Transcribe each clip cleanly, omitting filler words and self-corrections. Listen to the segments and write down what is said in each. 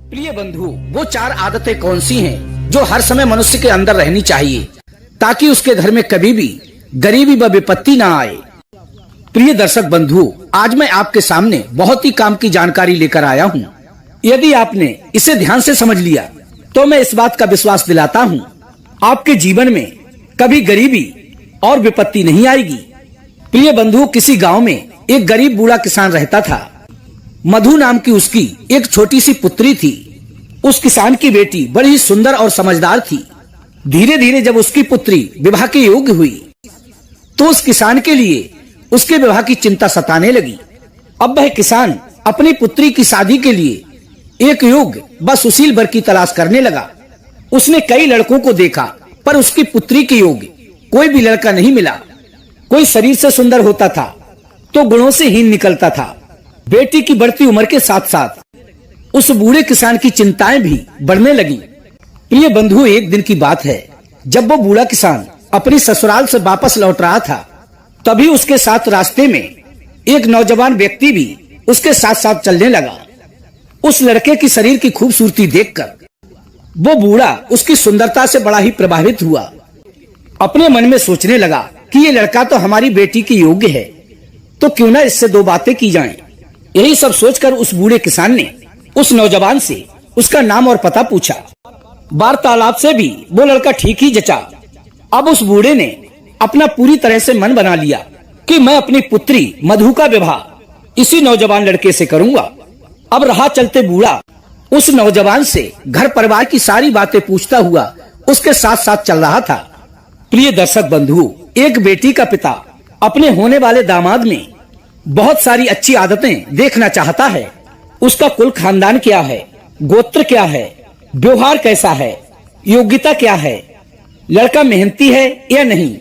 प्रिय बंधु, वो 4 आदतें कौन सी हैं जो हर समय मनुष्य के अंदर रहनी चाहिए ताकि उसके घर में कभी भी गरीबी व विपत्ति न आए। प्रिय दर्शक बंधु, आज मैं आपके सामने बहुत ही काम की जानकारी लेकर आया हूँ। यदि आपने इसे ध्यान से समझ लिया तो मैं इस बात का विश्वास दिलाता हूँ आपके जीवन में कभी गरीबी और विपत्ति नहीं आएगी। प्रिय बंधु, किसी गांव में एक गरीब बूढ़ा किसान रहता था। मधु नाम की उसकी एक छोटी सी पुत्री थी। उस किसान की बेटी बड़ी ही सुंदर और समझदार थी। धीरे धीरे जब उसकी पुत्री विवाह के योग्य हुई तो उस किसान के लिए उसके विवाह की चिंता सताने लगी। अब वह किसान अपनी पुत्री की शादी के लिए एक योग्य व सुशील वर की तलाश करने लगा। उसने कई लड़कों को देखा पर उसकी पुत्री के योग्य कोई भी लड़का नहीं मिला। कोई शरीर से सुंदर होता था तो गुणों से हीन निकलता था। बेटी की बढ़ती उम्र के साथ साथ उस बूढ़े किसान की चिंताएं भी बढ़ने लगी। प्रिय बंधु, एक दिन की बात है जब वो बूढ़ा किसान अपनी ससुराल से वापस लौट रहा था, तभी उसके साथ रास्ते में एक नौजवान व्यक्ति भी उसके साथ साथ चलने लगा। उस लड़के की शरीर की खूबसूरती देखकर वो बूढ़ा उसकी सुंदरता से बड़ा ही प्रभावित हुआ। अपने मन में सोचने लगा कि ये लड़का तो हमारी बेटी के योग्य है, तो क्यों ना इससे 2 बातें की जाएं। यही सब सोचकर उस बूढ़े किसान ने उस नौजवान से उसका नाम और पता पूछा। वार्तालाप से भी वो लड़का ठीक ही जचा। अब उस बूढ़े ने अपना पूरी तरह से मन बना लिया कि मैं अपनी पुत्री मधु का विवाह इसी नौजवान लड़के से करूंगा। अब राह चलते बूढ़ा उस नौजवान से घर परिवार की सारी बातें पूछता हुआ उसके साथ साथ चल रहा था। प्रिय दर्शक बंधु, एक बेटी का पिता अपने होने वाले दामाद में बहुत सारी अच्छी आदतें देखना चाहता है। उसका कुल खानदान क्या है, गोत्र क्या है, व्यवहार कैसा है, योग्यता क्या है, लड़का मेहनती है या नहीं,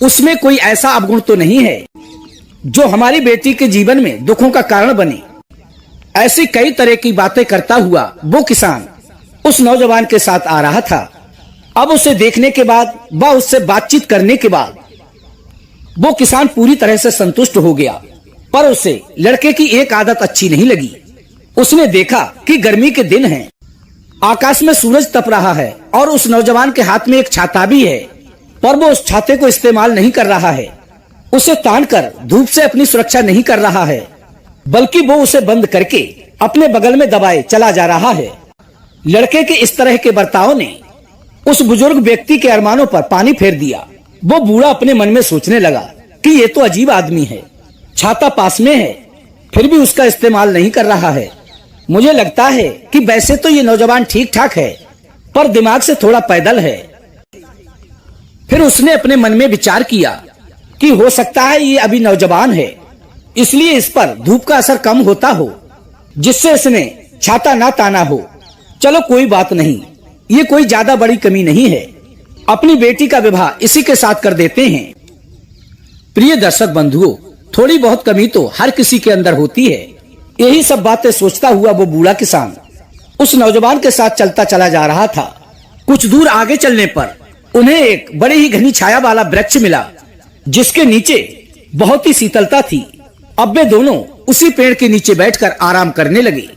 उसमें कोई ऐसा अवगुण तो नहीं है जो हमारी बेटी के जीवन में दुखों का कारण बने। ऐसी कई तरह की बातें करता हुआ वो किसान उस नौजवान के साथ आ रहा था। अब उसे देखने के बाद व उससे बातचीत करने के बाद वो किसान पूरी तरह से संतुष्ट हो गया, पर उसे लड़के की एक आदत अच्छी नहीं लगी। उसने देखा कि गर्मी के दिन हैं, आकाश में सूरज तप रहा है और उस नौजवान के हाथ में एक छाता भी है, पर वो उस छाते को इस्तेमाल नहीं कर रहा है। उसे तानकर धूप से अपनी सुरक्षा नहीं कर रहा है, बल्कि वो उसे बंद करके अपने बगल में दबाए चला जा रहा है। लड़के के इस तरह के बर्ताव ने उस बुजुर्ग व्यक्ति के अरमानों पर पानी फेर दिया। वो बूढ़ा अपने मन में सोचने लगा कि ये तो अजीब आदमी है, छाता पास में है फिर भी उसका इस्तेमाल नहीं कर रहा है। मुझे लगता है कि वैसे तो ये नौजवान ठीक ठाक है, पर दिमाग से थोड़ा पैदल है। फिर उसने अपने मन में विचार किया कि हो सकता है ये अभी नौजवान है, इसलिए इस पर धूप का असर कम होता हो, जिससे इसने छाता ना ताना हो। चलो कोई बात नहीं, ये कोई ज्यादा बड़ी कमी नहीं है, अपनी बेटी का विवाह इसी के साथ कर देते हैं। प्रिय दर्शक बंधुओं, थोड़ी बहुत कमी तो हर किसी के अंदर होती है। यही सब बातें सोचता हुआ वो बूढ़ा किसान उस नौजवान के साथ चलता चला जा रहा था। कुछ दूर आगे चलने पर उन्हें एक बड़ी ही घनी छाया वाला वृक्ष मिला, जिसके नीचे बहुत ही शीतलता थी। अब वे दोनों उसी पेड़ के नीचे बैठकर आराम करने लगे।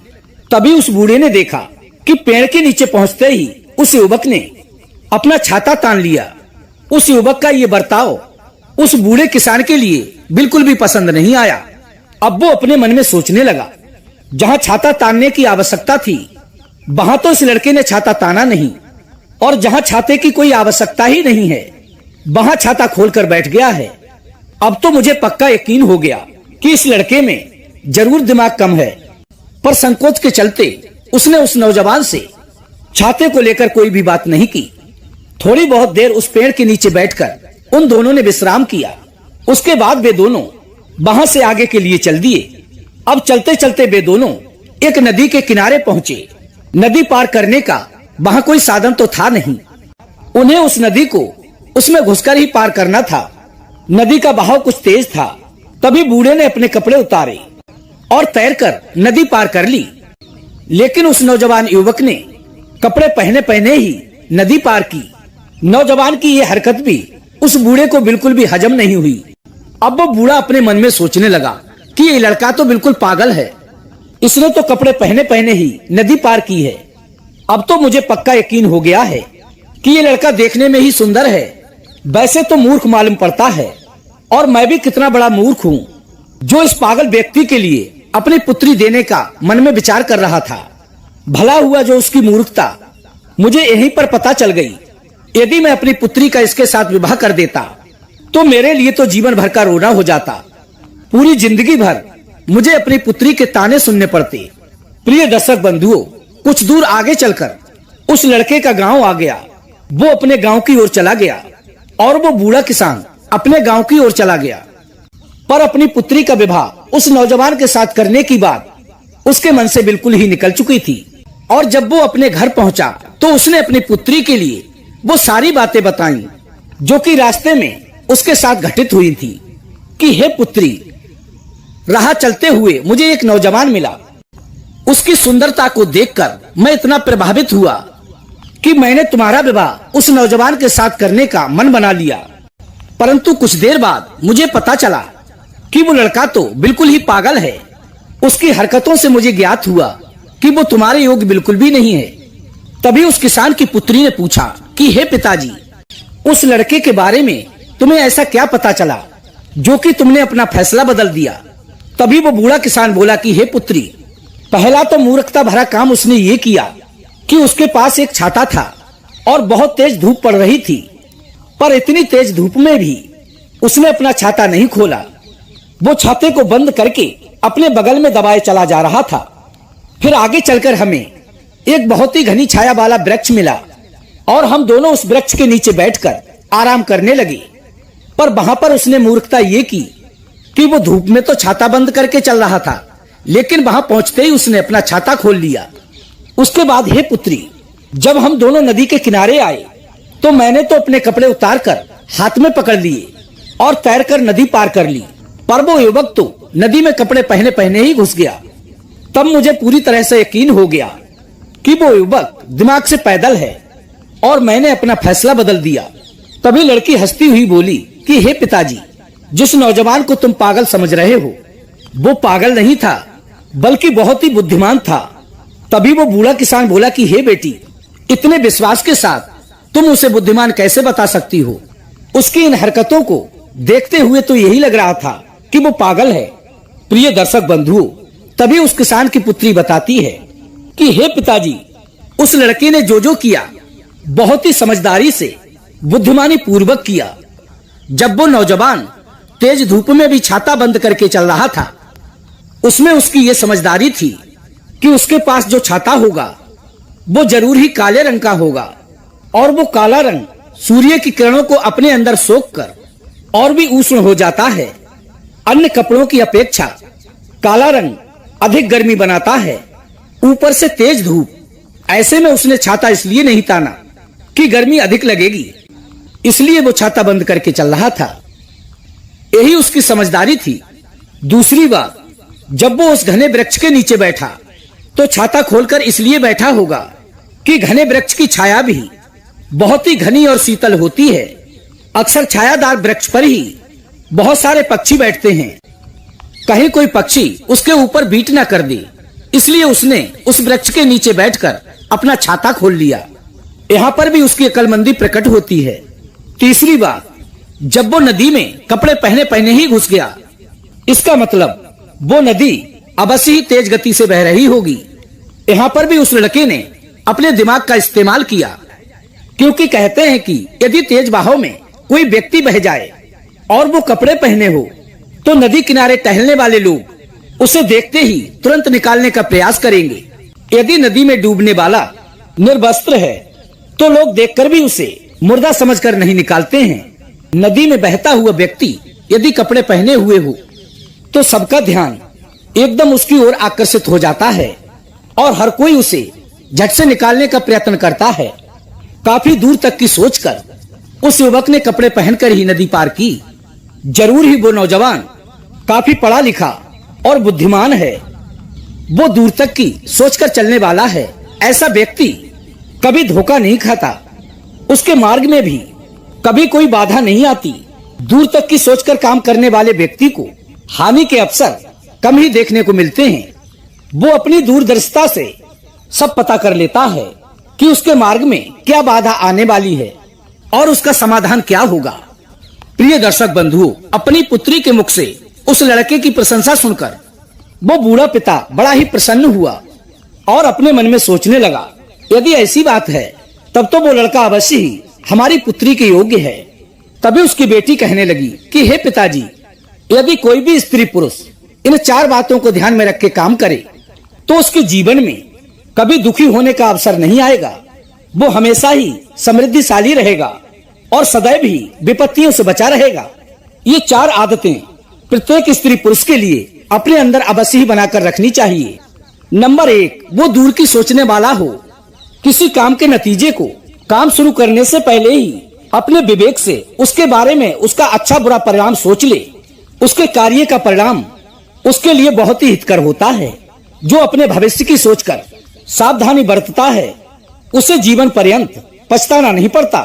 तभी उस बूढ़े ने देखा कि पेड़ के नीचे पहुंचते ही उस युवक ने अपना छाता तान लिया। उस युवक का ये बर्ताव उस बूढ़े किसान के लिए बिल्कुल भी पसंद नहीं आया। अब वो अपने मन में सोचने लगा, जहाँ छाता तानने की आवश्यकता थी वहां तो इस लड़के ने छाता ताना नहीं, और जहाँ छाते की कोई आवश्यकता ही नहीं है वहां छाता खोलकर बैठ गया है। अब तो मुझे पक्का यकीन हो गया कि इस लड़के में जरूर दिमाग कम है, पर संकोच के चलते उसने उस नौजवान से छाते को लेकर कोई भी बात नहीं की। थोड़ी बहुत देर उस पेड़ के नीचे बैठकर उन दोनों ने विश्राम किया। उसके बाद वे दोनों वहां से आगे के लिए चल दिए। अब चलते चलते वे दोनों एक नदी के किनारे पहुंचे। नदी पार करने का वहां कोई साधन तो था नहीं, उन्हें उस नदी को उसमें घुसकर ही पार करना था। नदी का बहाव कुछ तेज था। तभी बूढ़े ने अपने कपड़े उतारे और तैरकर नदी पार कर ली। लेकिन उस नौजवान युवक ने कपड़े पहने पहने ही नदी पार की। नौजवान की ये हरकत भी उस बूढ़े को बिल्कुल भी हजम नहीं हुई। अब वो बूढ़ा अपने मन में सोचने लगा कि ये लड़का तो बिल्कुल पागल है, इसने तो कपड़े पहने पहने ही नदी पार की है। अब तो मुझे पक्का यकीन हो गया है कि ये लड़का देखने में ही सुंदर है, वैसे तो मूर्ख मालूम पड़ता है। और मैं भी कितना बड़ा मूर्ख हूँ जो इस पागल व्यक्ति के लिए अपनी पुत्री देने का मन में विचार कर रहा था। भला हुआ जो उसकी मूर्खता मुझे यहीं पर पता चल गई। यदि मैं अपनी पुत्री का इसके साथ विवाह कर देता तो मेरे लिए तो जीवन भर का रोना हो जाता। पूरी जिंदगी भर मुझे अपनी पुत्री के ताने सुनने पड़ते। प्रिय दर्शक बंधुओं, कुछ दूर आगे चलकर उस लड़के का गांव आ गया। वो अपने गांव की ओर चला गया और वो बूढ़ा किसान अपने गांव की ओर चला गया। पर अपनी पुत्री का विवाह उस नौजवान के साथ करने की बात उसके मन से बिल्कुल ही निकल चुकी थी। और जब वो अपने घर पहुंचा तो उसने अपनी पुत्री के लिए वो सारी बातें बताई जो कि रास्ते में उसके साथ घटित हुई थी। कि हे पुत्री, राह चलते हुए मुझे एक नौजवान मिला। उसकी सुंदरता को देखकर मैं इतना प्रभावित हुआ कि मैंने तुम्हारा विवाह उस नौजवान के साथ करने का मन बना लिया। परंतु कुछ देर बाद मुझे पता चला कि वो लड़का तो बिल्कुल ही पागल है। उसकी हरकतों से मुझे ज्ञात हुआ कि वो तुम्हारे योग्य बिल्कुल भी नहीं है। तभी उस किसान की पुत्री ने पूछा कि हे पिताजी, उस लड़के के बारे में तुम्हें ऐसा क्या पता चला जो कि तुमने अपना फैसला बदल दिया। तभी वो बूढ़ा किसान बोला कि हे पुत्री, पहला तो मूर्खता भरा काम उसने ये किया कि उसके पास एक छाता था और बहुत तेज धूप पड़ रही थी। पर इतनी तेज धूप में भी उसने अपना छाता नहीं खोला। वो छाते को बंद करके अपने बगल में दबाए चला जा रहा था। फिर आगे चलकर हमें एक बहुत ही घनी छाया वाला वृक्ष मिला और हम दोनों उस वृक्ष के नीचे बैठकर आराम करने लगे। पर वहां पर उसने मूर्खता ये की कि वो धूप में तो छाता बंद करके चल रहा था, लेकिन वहां पहुंचते ही उसने अपना छाता खोल लिया। उसके बाद हे पुत्री, जब हम दोनों नदी के किनारे आए तो मैंने तो अपने कपड़े उतारकर हाथ में पकड़ लिए और तैरकर नदी पार कर ली। पर वो युवक तो नदी में कपड़े पहने पहने ही घुस गया। तब मुझे पूरी तरह से यकीन हो गया कि वो युवक दिमाग से पैदल है और मैंने अपना फैसला बदल दिया। तभी लड़की हंसती हुई बोली कि हे पिताजी, जिस नौजवान को तुम पागल समझ रहे हो वो पागल नहीं था बल्कि बहुत ही बुद्धिमान था। तभी वो बूढ़ा किसान बोला कि हे बेटी, इतने विश्वास के साथ तुम उसे बुद्धिमान कैसे बता सकती हो? उसकी इन हरकतों को देखते हुए तो यही लग रहा था कि वो पागल है। प्रिय दर्शक बंधुओं, तभी उस किसान की पुत्री बताती है कि हे पिताजी, उस लड़के ने जो किया बहुत ही समझदारी से बुद्धिमानी पूर्वक किया। जब वो नौजवान तेज धूप में भी छाता बंद करके चल रहा था, उसमें उसकी ये समझदारी थी कि उसके पास जो छाता होगा वो जरूर ही काले रंग का होगा और वो काला रंग सूर्य की किरणों को अपने अंदर सोखकर और भी उष्ण हो जाता है। अन्य कपड़ों की अपेक्षा काला रंग अधिक गर्मी बनाता है। ऊपर से तेज धूप, ऐसे में उसने छाता इसलिए नहीं ताना कि गर्मी अधिक लगेगी, इसलिए वो छाता बंद करके चल रहा था। यही उसकी समझदारी थी। दूसरी बात, जब वो उस घने वृक्ष के नीचे बैठा तो छाता खोलकर इसलिए बैठा होगा कि घने वृक्ष की छाया भी बहुत ही घनी और शीतल होती है। अक्सर छायादार वृक्ष पर ही बहुत सारे पक्षी बैठते हैं, कहीं कोई पक्षी उसके ऊपर बीट ना कर दे, इसलिए उसने उस वृक्ष के नीचे बैठकर अपना छाता खोल लिया। यहाँ पर भी उसकी अक्लमंदी प्रकट होती है। तीसरी बात, जब वो नदी में कपड़े पहने पहने ही घुस गया, इसका मतलब वो नदी अवश्य ही तेज गति से बह रही होगी। यहाँ पर भी उस लड़के ने अपने दिमाग का इस्तेमाल किया, क्योंकि कहते हैं कि यदि तेज बहाव में कोई व्यक्ति बह जाए और वो कपड़े पहने हो तो नदी किनारे टहलने वाले लोग उसे देखते ही तुरंत निकालने का प्रयास करेंगे। यदि नदी में डूबने वाला निर्वस्त्र है तो लोग देखकर भी उसे मुर्दा समझकर नहीं निकालते हैं। नदी में बहता हुआ व्यक्ति यदि कपड़े पहने हुए हो तो सबका ध्यान एकदम उसकी ओर आकर्षित हो जाता है और हर कोई उसे झट से निकालने का प्रयत्न करता है। काफी दूर तक की सोचकर उस युवक ने कपड़े पहनकर ही नदी पार की। जरूर ही वो नौजवान काफी पढ़ा लिखा और बुद्धिमान है। वो दूर तक की सोचकर चलने वाला है। ऐसा व्यक्ति कभी धोखा नहीं खाता, उसके मार्ग में भी कभी कोई बाधा नहीं आती। दूर तक की सोचकर काम करने वाले व्यक्ति को हानि के अवसर कम ही देखने को मिलते हैं। वो अपनी दूरदर्शिता से सब पता कर लेता है कि उसके मार्ग में क्या बाधा आने वाली है और उसका समाधान क्या होगा। प्रिय दर्शक बंधुओं, अपनी पुत्री के मुख से उस लड़के की प्रशंसा सुनकर वो बूढ़ा पिता बड़ा ही प्रसन्न हुआ और अपने मन में सोचने लगा, यदि ऐसी बात है तब तो वो लड़का अवश्य ही हमारी पुत्री के योग्य है। तभी उसकी बेटी कहने लगी कि हे पिताजी, यदि कोई भी स्त्री पुरुष इन 4 बातों को ध्यान में रख के काम करे तो उसके जीवन में कभी दुखी होने का अवसर नहीं आएगा। वो हमेशा ही समृद्धिशाली रहेगा और सदैव ही विपत्तियों से बचा रहेगा। ये 4 आदतें प्रत्येक स्त्री पुरुष के लिए अपने अंदर अवश्य ही बनाकर रखनी चाहिए। नंबर 1, वो दूर की सोचने वाला हो। किसी काम के नतीजे को काम शुरू करने से पहले ही अपने विवेक से उसके बारे में उसका अच्छा बुरा परिणाम सोच ले। उसके कार्य का परिणाम उसके लिए बहुत ही हितकर होता है। जो अपने भविष्य की सोचकर सावधानी बरतता है उसे जीवन पर्यंत पछताना नहीं पड़ता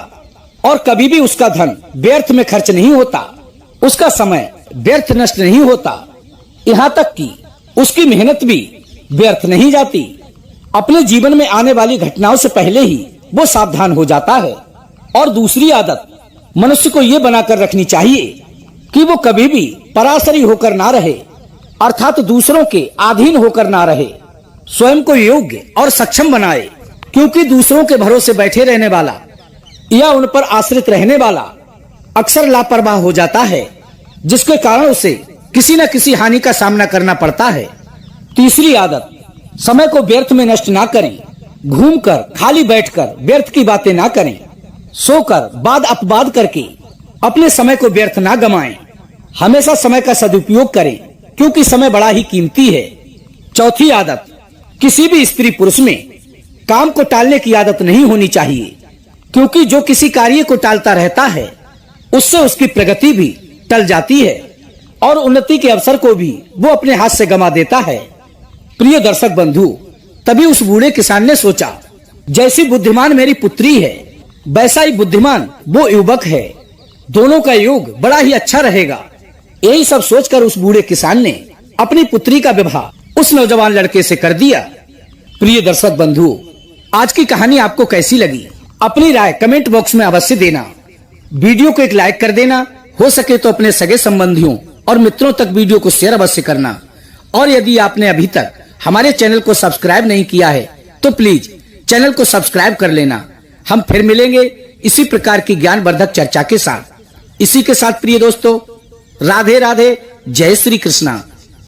और कभी भी उसका धन व्यर्थ में खर्च नहीं होता, उसका समय व्यर्थ नष्ट नहीं होता, यहाँ तक कि उसकी मेहनत भी व्यर्थ नहीं जाती। अपने जीवन में आने वाली घटनाओं से पहले ही वो सावधान हो जाता है। और दूसरी आदत मनुष्य को ये बनाकर रखनी चाहिए कि वो कभी भी पराशरी होकर ना रहे, अर्थात दूसरों के अधीन होकर ना रहे। स्वयं को योग्य और सक्षम बनाए, क्योंकि दूसरों के भरोसे बैठे रहने वाला या उन पर आश्रित रहने वाला अक्सर लापरवाह हो जाता है, जिसके कारण उसे किसी न किसी हानि का सामना करना पड़ता है। तीसरी आदत, समय को व्यर्थ में नष्ट ना करें। घूमकर खाली बैठकर व्यर्थ की बातें ना करें। सोकर बाद अपवाद करके अपने समय को व्यर्थ ना गमाएं। हमेशा समय का सदुपयोग करें, क्योंकि समय बड़ा ही कीमती है। चौथी आदत, किसी भी स्त्री पुरुष में काम को टालने की आदत नहीं होनी चाहिए, क्योंकि जो किसी कार्य को टालता रहता है उससे उसकी प्रगति भी टल जाती है और उन्नति के अवसर को भी वो अपने हाथ से गंवा देता है। प्रिय दर्शक बंधु, तभी उस बूढ़े किसान ने सोचा, जैसी बुद्धिमान मेरी पुत्री है वैसा ही बुद्धिमान वो युवक है, दोनों का योग बड़ा ही अच्छा रहेगा। यही सब सोचकर उस बूढ़े किसान ने अपनी पुत्री का विवाह उस नौजवान लड़के से कर दिया। प्रिय दर्शक बंधु, आज की कहानी आपको कैसी लगी? अपनी राय कमेंट बॉक्स में अवश्य देना। वीडियो को एक लाइक कर देना, हो सके तो अपने सगे संबंधियों और मित्रों तक वीडियो को शेयर अवश्य करना। और यदि आपने अभी तक हमारे चैनल को सब्सक्राइब नहीं किया है तो प्लीज चैनल को सब्सक्राइब कर लेना। हम फिर मिलेंगे इसी प्रकार की ज्ञानवर्धक चर्चा के साथ। इसी के साथ प्रिय दोस्तों, राधे राधे, जय श्री कृष्णा।